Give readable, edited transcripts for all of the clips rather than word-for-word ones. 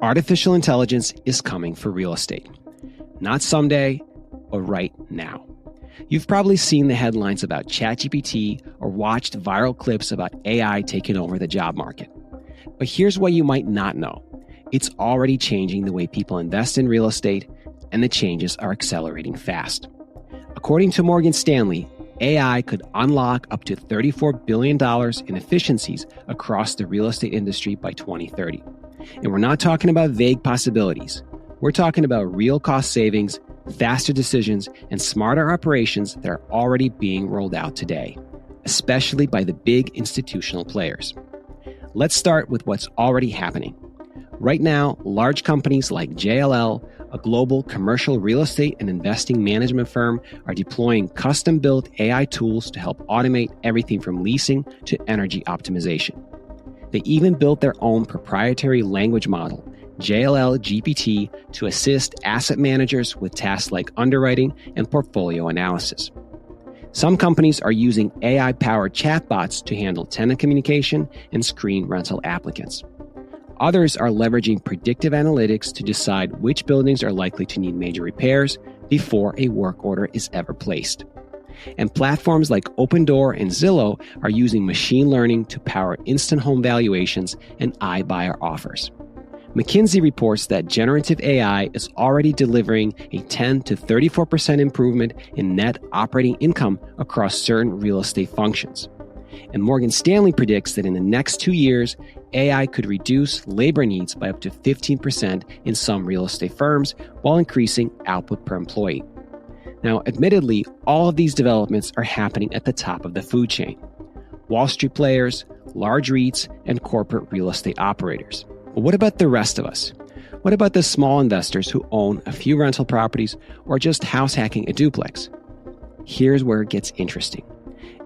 Artificial intelligence is coming for real estate. Not someday, but right now. You've probably seen the headlines about ChatGPT or watched viral clips about AI taking over the job market. But here's what you might not know. It's already changing the way people invest in real estate, and the changes are accelerating fast. According to Morgan Stanley, AI could unlock up to $34 billion in efficiencies across the real estate industry by 2030. And we're not talking about vague possibilities. We're talking about real cost savings, faster decisions, and smarter operations that are already being rolled out today, especially by the big institutional players. Let's start with what's already happening. Right now, large companies like JLL, a global commercial real estate and investing management firm, are deploying custom-built AI tools to help automate everything from leasing to energy optimization. They even built their own proprietary language model, JLL GPT, to assist asset managers with tasks like underwriting and portfolio analysis. Some companies are using AI-powered chatbots to handle tenant communication and screen rental applicants. Others are leveraging predictive analytics to decide which buildings are likely to need major repairs before a work order is ever placed. And platforms like Opendoor and Zillow are using machine learning to power instant home valuations and iBuyer offers. McKinsey reports that generative AI is already delivering a 10 to 34% improvement in net operating income across certain real estate functions. And Morgan Stanley predicts that in the next 2 years, AI could reduce labor needs by up to 15% in some real estate firms while increasing output per employee. Now, admittedly, all of these developments are happening at the top of the food chain. Wall Street players, large REITs, and corporate real estate operators. But what about the rest of us? What about the small investors who own a few rental properties or just house hacking a duplex? Here's where it gets interesting.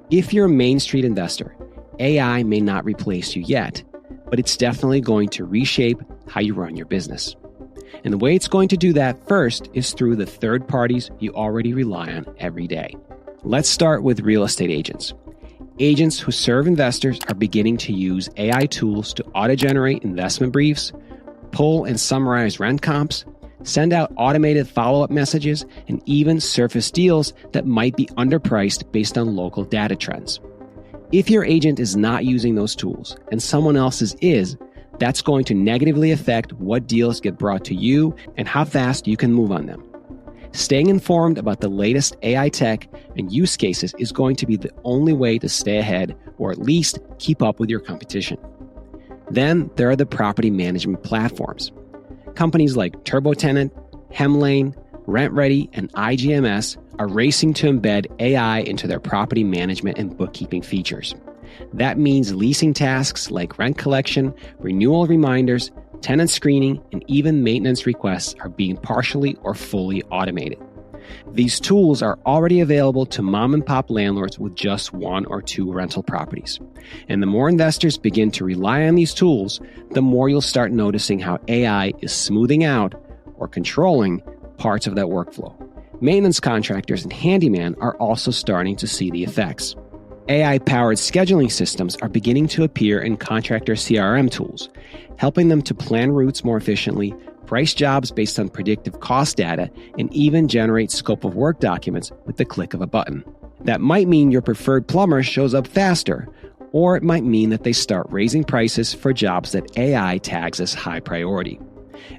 If you're a Main Street investor, AI may not replace you yet, but it's definitely going to reshape how you run your business. And the way it's going to do that first is through the third parties you already rely on every day. Let's start with real estate agents. Agents who serve investors are beginning to use AI tools to auto-generate investment briefs, pull and summarize rent comps, send out automated follow-up messages, and even surface deals that might be underpriced based on local data trends. If your agent is not using those tools and someone else's is, that's going to negatively affect what deals get brought to you and how fast you can move on them. Staying informed about the latest AI tech and use cases is going to be the only way to stay ahead, or at least keep up with your competition. Then there are the property management platforms. Companies like TurboTenant, Hemlane, RentReady, and IGMS are racing to embed AI into their property management and bookkeeping features. That means leasing tasks like rent collection, renewal reminders, tenant screening, and even maintenance requests are being partially or fully automated. These tools are already available to mom-and-pop landlords with just 1 or 2 rental properties. And the more investors begin to rely on these tools, the more you'll start noticing how AI is smoothing out or controlling parts of that workflow. Maintenance contractors and handyman are also starting to see the effects. AI-powered scheduling systems are beginning to appear in contractor CRM tools, helping them to plan routes more efficiently, price jobs based on predictive cost data, and even generate scope of work documents with the click of a button. That might mean your preferred plumber shows up faster, or it might mean that they start raising prices for jobs that AI tags as high priority.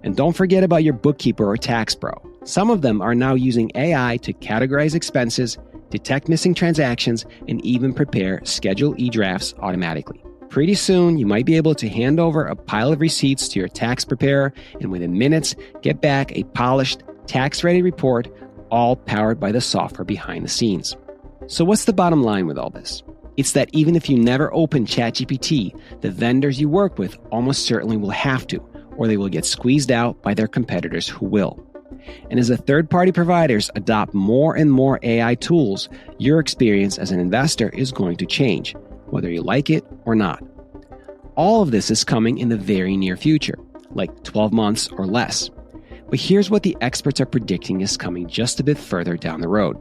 And don't forget about your bookkeeper or tax pro. Some of them are now using AI to categorize expenses, detect missing transactions, and even prepare Schedule E drafts automatically. Pretty soon, you might be able to hand over a pile of receipts to your tax preparer and within minutes, get back a polished, tax-ready report, all powered by the software behind the scenes. So what's the bottom line with all this? It's that even if you never open ChatGPT, the vendors you work with almost certainly will have to, or they will get squeezed out by their competitors who will. And as the third-party providers adopt more and more AI tools, your experience as an investor is going to change, whether you like it or not. All of this is coming in the very near future, like 12 months or less. But here's what the experts are predicting is coming just a bit further down the road.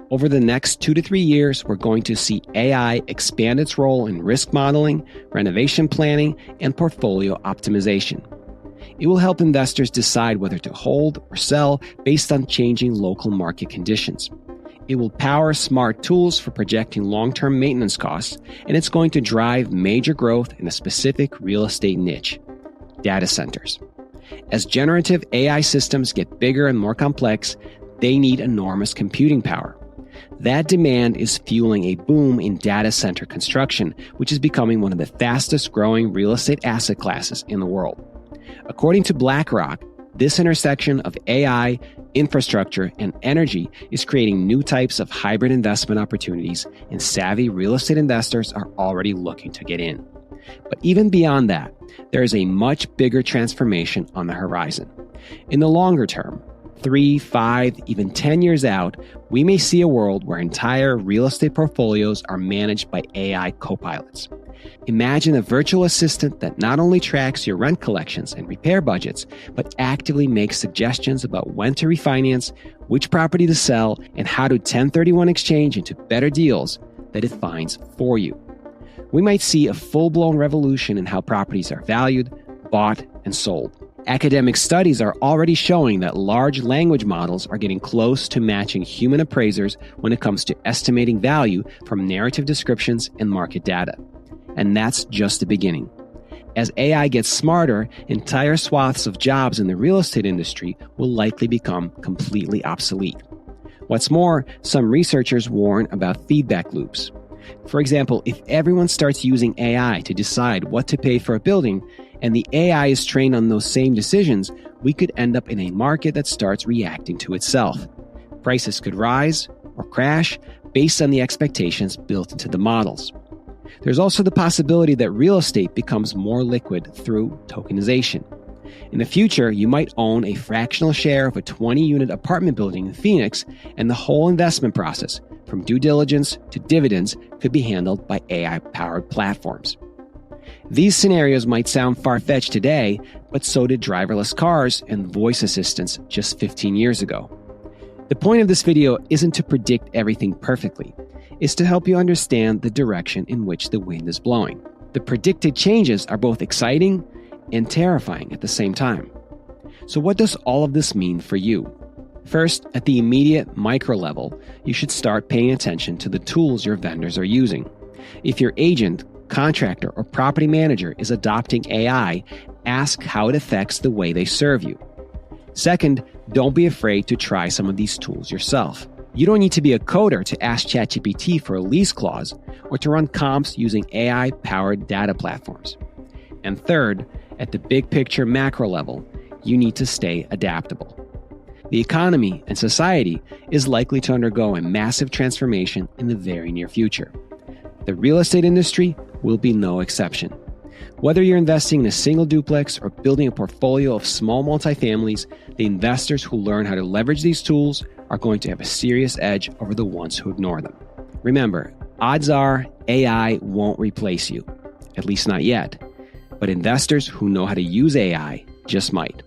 Over the next 2 to 3 years, we're going to see AI expand its role in risk modeling, renovation planning, and portfolio optimization. It will help investors decide whether to hold or sell based on changing local market conditions. It will power smart tools for projecting long-term maintenance costs, and it's going to drive major growth in a specific real estate niche: data centers. As generative AI systems get bigger and more complex, they need enormous computing power. That demand is fueling a boom in data center construction, which is becoming one of the fastest growing real estate asset classes in the world. According to BlackRock, this intersection of AI, infrastructure, and energy is creating new types of hybrid investment opportunities, and savvy real estate investors are already looking to get in. But even beyond that, there is a much bigger transformation on the horizon. In the longer term, 3, 5, even 10 years out, we may see a world where entire real estate portfolios are managed by AI copilots. Imagine a virtual assistant that not only tracks your rent collections and repair budgets, but actively makes suggestions about when to refinance, which property to sell, and how to 1031 exchange into better deals that it finds for you. We might see a full-blown revolution in how properties are valued, bought, and sold. Academic studies are already showing that large language models are getting close to matching human appraisers when it comes to estimating value from narrative descriptions and market data. And that's just the beginning. As AI gets smarter, entire swaths of jobs in the real estate industry will likely become completely obsolete. What's more, some researchers warn about feedback loops. For example, if everyone starts using AI to decide what to pay for a building, and the AI is trained on those same decisions, we could end up in a market that starts reacting to itself. Prices could rise or crash based on the expectations built into the models. There's also the possibility that real estate becomes more liquid through tokenization. In the future, you might own a fractional share of a 20-unit apartment building in Phoenix, and the whole investment process, from due diligence to dividends, could be handled by AI-powered platforms. These scenarios might sound far-fetched today, but so did driverless cars and voice assistants just 15 years ago. The point of this video isn't to predict everything perfectly. It's to help you understand the direction in which the wind is blowing. The predicted changes are both exciting and terrifying at the same time. So what does all of this mean for you? First, at the immediate micro level, you should start paying attention to the tools your vendors are using. If your agent, contractor, or property manager is adopting AI, ask how it affects the way they serve you. Second, don't be afraid to try some of these tools yourself. You don't need to be a coder to ask ChatGPT for a lease clause or to run comps using AI-powered data platforms. And third, at the big picture macro level, you need to stay adaptable. The economy and society is likely to undergo a massive transformation in the very near future. The real estate industry will be no exception. Whether you're investing in a single duplex or building a portfolio of small multifamilies, the investors who learn how to leverage these tools are going to have a serious edge over the ones who ignore them. Remember, odds are AI won't replace you, at least not yet. But investors who know how to use AI just might.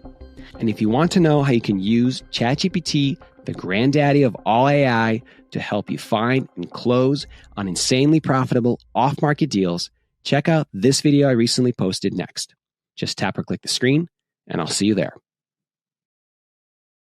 And if you want to know how you can use ChatGPT, the granddaddy of all AI, to help you find and close on insanely profitable off-market deals, check out this video I recently posted next. Just tap or click the screen, and I'll see you there.